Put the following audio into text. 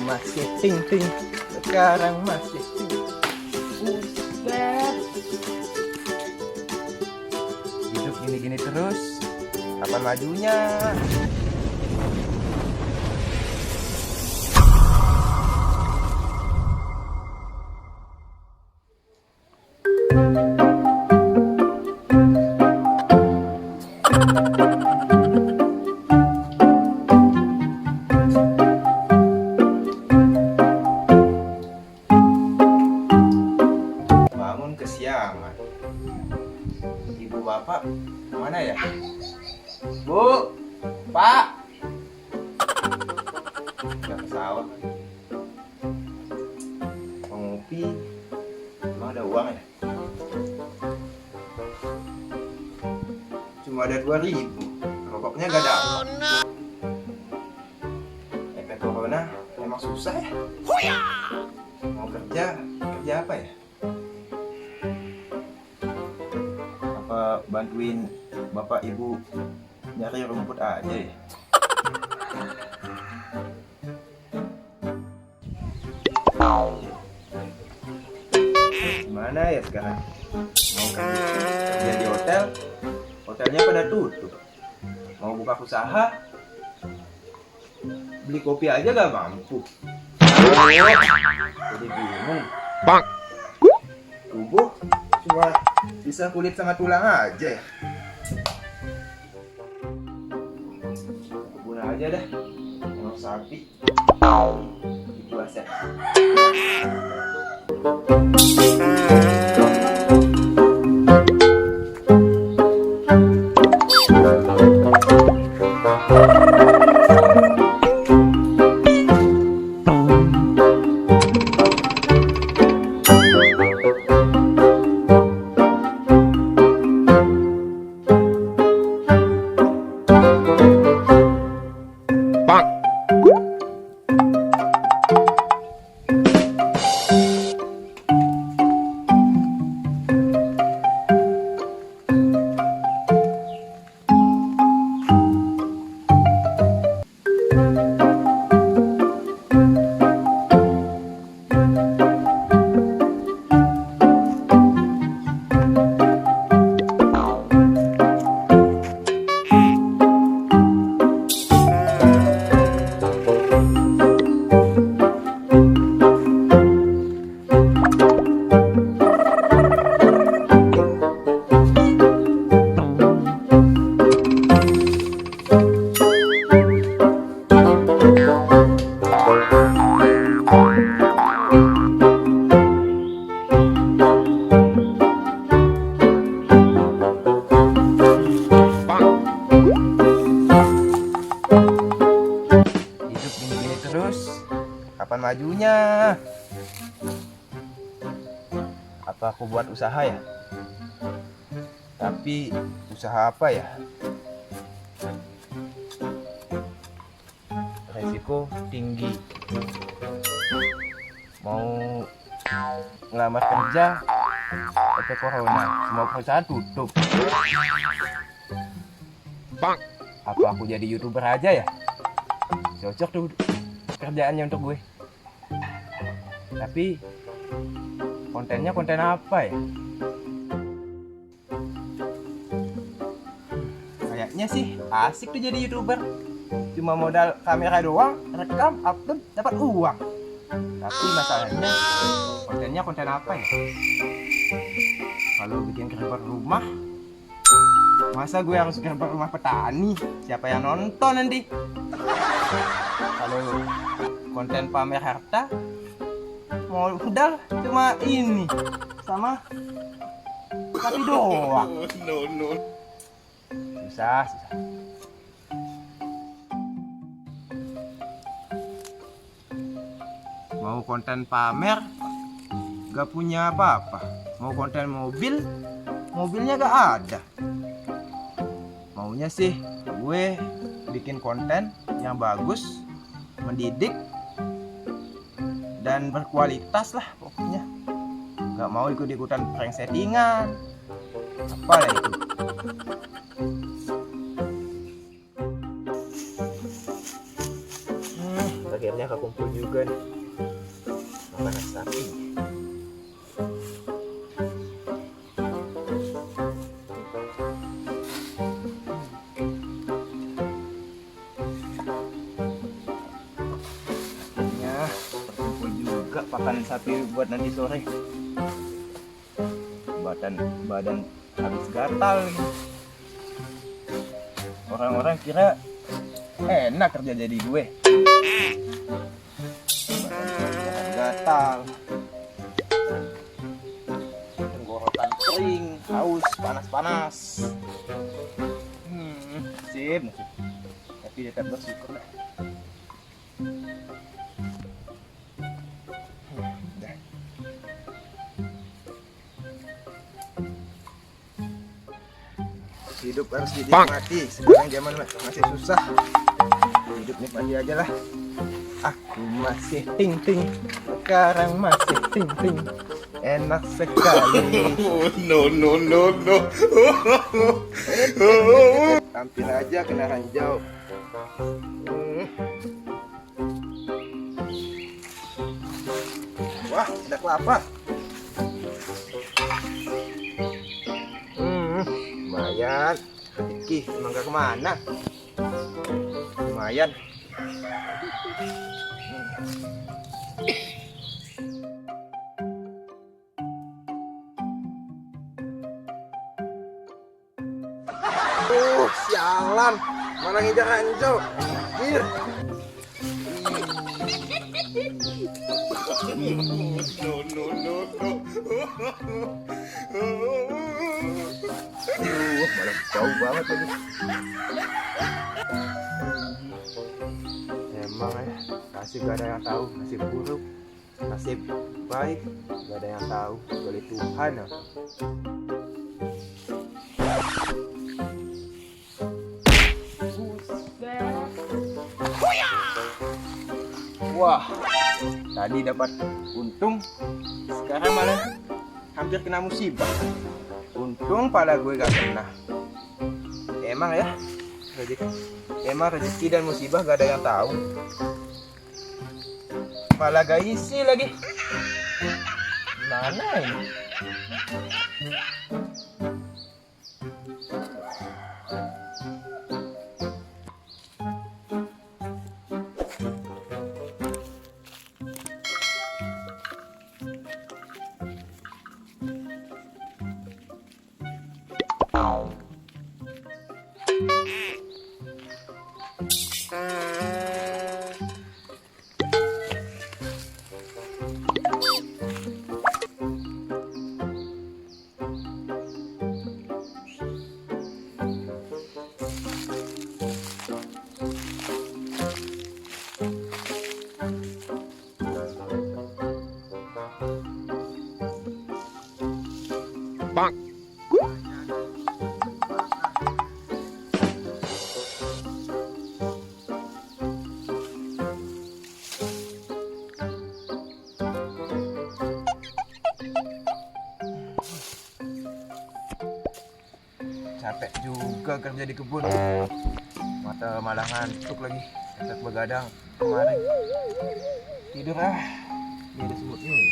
masih ting, sekarang masih ting. Buset. Hidup gini-gini terus, kapan majunya? Bangun kesiangan. Ibu bapak mana ya? Bu, Pak. Gak ke sawah. Mau ngopi. Emang ada uang ya? Cuma ada 2.000. Rokoknya gak ada. Efek corona emang susah ya? Mau kerja apa ya? Apa bantuin bapak ibu nyari rumput aja ya? Gimana ya sekarang? Mau kerja di hotel? Hotelnya pada tutup. Mau buka usaha? Beli kopi aja gak mampu. Jadi bingung. Tubuh cuma bisa kulit sama tulang aja ya. Kebun aja dah. Emang sapi. Itu aset. Kapan majunya? Apa aku buat usaha ya? Tapi usaha apa ya? Resiko tinggi. Mau ngelamar kerja, efek corona, semua perusahaan tutup. Apa aku jadi YouTuber aja ya? Cocok tuh kerjaannya untuk gue. Tapi kontennya konten apa ya? Kayaknya sih asik tuh jadi YouTuber. Cuma modal kamera doang, rekam, upload, dapat uang. Tapi masalahnya kontennya konten apa ya? Kalau bikin gerber rumah, masa gue harus gerber rumah petani? Siapa yang nonton nanti? Kalau konten pamer harta, modal cuma ini sama tapi doang. Susah. Mau konten pamer, gak punya apa-apa. Mau konten mobil, mobilnya gak ada. Maunya sih gue bikin konten yang bagus, mendidik, dan berkualitas lah pokoknya. Gak mau ikut-ikutan prank settingan. Apa lah itu? Pakai makanannya kekumpul juga nih. Makanan sapi. Berkumpul juga pakan sapi buat nanti sore. Badan habis gatal. Orang-orang kira enak kerja jadi gue. Badan gatal, tenggorokan kering, haus, panas-panas. Nasib. Tapi tetap bersyukur lah. Hidup harus dinikmati. Sekarang zaman masih susah. Hidup nikmati aja lah. Aku masih ting-ting, sekarang masih ting-ting. Enak sekali. No. Hampir aja kena ranjau. Wah, ada kelapa. Lumayan, rezeki emang gak kemana. Lumayan. Sialan, mana ngejar ranjau. Anjir. Malah jauh banget lagi. Emang ya, nasib gak ada yang tahu. Nasib buruk, nasib baik, gak ada yang tahu kecuali Tuhan ya. Wah, tadi dapat untung, sekarang malah hampir kena musibah. Untung pada gue gak kena. Emang ya, rezeki dan musibah gak ada yang tahu. Malah gak isi lagi. Gimana ini? Capek juga kerja di kebun. Mata malah ngantuk lagi. Efek begadang kemarin. Tidur ah. Ini ada semut nih.